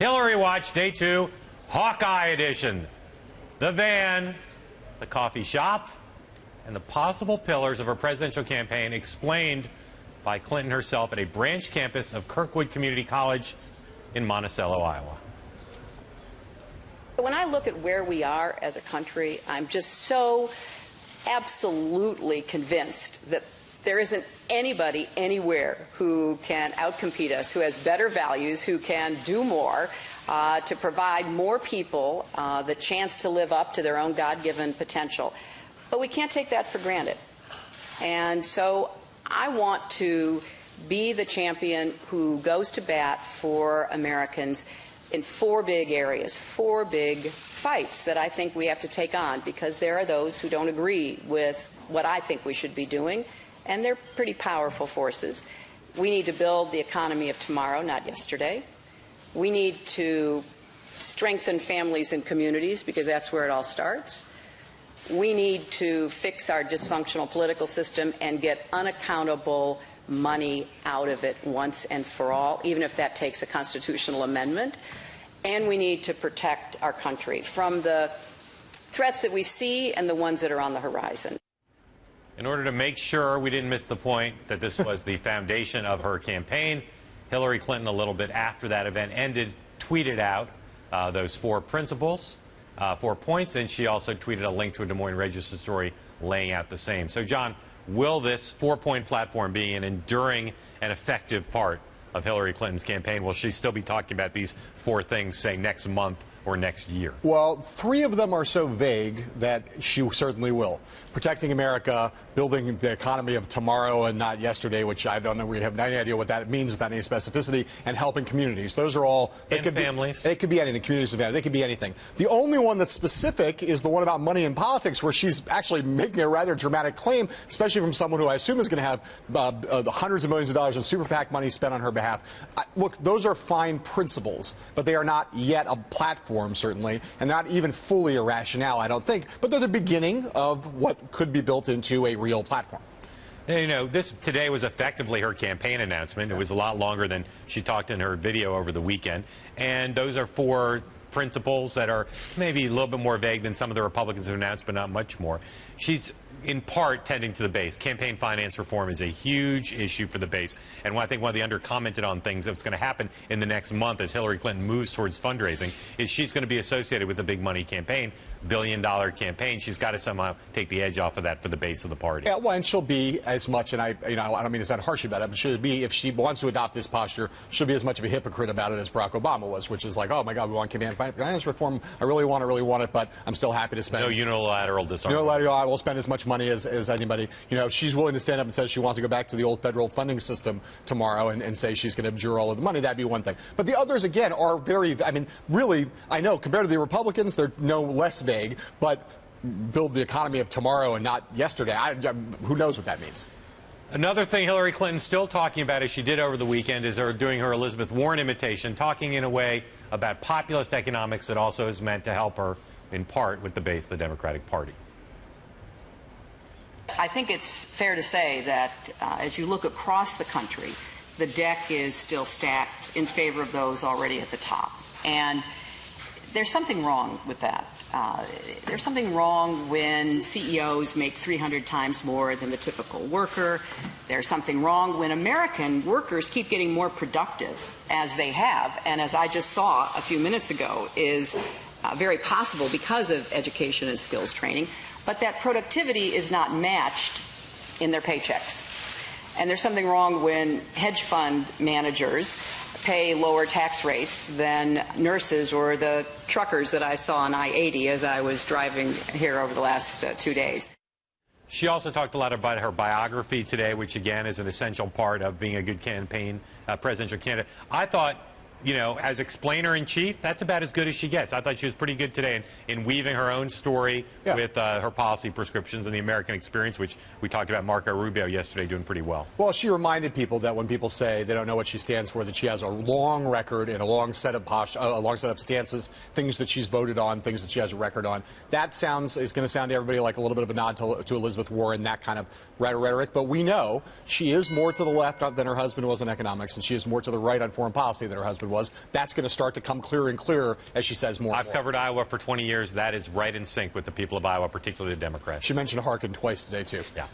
Hillary Watch, Day 2, Hawkeye Edition. The van, the coffee shop, and the possible pillars of her presidential campaign explained by Clinton herself at a branch campus of Kirkwood Community College in Monticello, Iowa. When I look at where we are as a country, I'm just so absolutely convinced that there isn't anybody anywhere who can outcompete us, who has better values, who can do more to provide more people the chance to live up to their own God-given potential. But we can't take that for granted. And so I want to be the champion who goes to bat for Americans in four big areas, four big fights that I think we have to take on, because there are those who don't agree with what I think we should be doing, and they're pretty powerful forces. We need to build the economy of tomorrow, not yesterday. We need to strengthen families and communities, because that's where it all starts. We need to fix our dysfunctional political system and get unaccountable money out of it once and for all, even if that takes a constitutional amendment. And we need to protect our country from the threats that we see and the ones that are on the horizon. In order to make sure we didn't miss the point that this was the foundation of her campaign, Hillary Clinton, a little bit after that event ended, tweeted out those four principles, 4 points, and she also tweeted a link to a Des Moines Register story laying out the same. So, John, will this four-point platform be an enduring and effective part of Hillary Clinton's campaign? Will she still be talking about these four things, say, next month or next year? Well, three of them are so vague that she certainly will. Protecting America, building the economy of tomorrow and not yesterday, which I don't know, we have any idea what that means without any specificity, and helping communities. Those are all... And families. It could be anything, communities and families. They could be anything. The only one that's specific is the one about money in politics, where she's actually making a rather dramatic claim, especially from someone who I assume is going to have hundreds of millions of dollars in super PAC money spent on her behalf. Look, those are fine principles, but they are not yet a platform, certainly, and not even fully a rationale, I don't think. But they're the beginning of what could be built into a real platform. You know, this today was effectively her campaign announcement. It was a lot longer than she talked in her video over the weekend. And those are four principles that are maybe a little bit more vague than some of the Republicans have announced, but not much more. She's in part tending to the base. Campaign finance reform is a huge issue for the base. And I think one of the under-commented on things that's going to happen in the next month as Hillary Clinton moves towards fundraising is she's going to be associated with a big money campaign, billion-dollar campaign. She's got to somehow take the edge off of that for the base of the party. Yeah, well, and she'll be as much, and I don't mean to sound harsh about it, but she'll be, if she wants to adopt this posture, she'll be as much of a hypocrite about it as Barack Obama was, which is like, oh my God, we want campaign finance reform. I really want it, but I'm still happy to spend. No unilateral disarmament. Unilateral, I will spend as much money as anybody. You know, she's willing to stand up and say she wants to go back to the old federal funding system tomorrow and say she's going to abjure all of the money. That'd be one thing. But the others, again, are very, I mean, really, I know compared to the Republicans, they're no less vague, but build the economy of tomorrow and not yesterday. Who knows what that means? Another thing Hillary Clinton's still talking about, as she did over the weekend, is her doing her Elizabeth Warren imitation, talking in a way about populist economics that also is meant to help her, in part, with the base of the Democratic Party. I think it's fair to say that as you look across the country, the deck is still stacked in favor of those already at the top. And there's something wrong with that. There's something wrong when CEOs make 300 times more than the typical worker. There's something wrong when American workers keep getting more productive, as they have, and as I just saw a few minutes ago, is very possible because of education and skills training. But that productivity is not matched in their paychecks. And there's something wrong when hedge fund managers pay lower tax rates than nurses or the truckers that I saw on I-80 as I was driving here over the last 2 days. She also talked a lot about her biography today, which, again, is an essential part of being a good campaign presidential candidate. I thought, you know, as explainer-in-chief, that's about as good as she gets. I thought she was pretty good today in weaving her own story with her policy prescriptions and the American experience, which we talked about Marco Rubio yesterday doing pretty well. Well, she reminded people that when people say they don't know what she stands for, that she has a long record and a long set of stances, things that she's voted on, things that she has a record on. That is going to sound to everybody like a little bit of a nod to Elizabeth Warren, that kind of rhetoric. But we know she is more to the left than her husband was in economics, and she is more to the right on foreign policy than her husband method was. That's going to start to come clearer and clearer as she says more. I've covered Iowa for 20 years. That is right in sync with the people of Iowa, particularly the Democrats. She mentioned Harkin twice today, too. Yeah.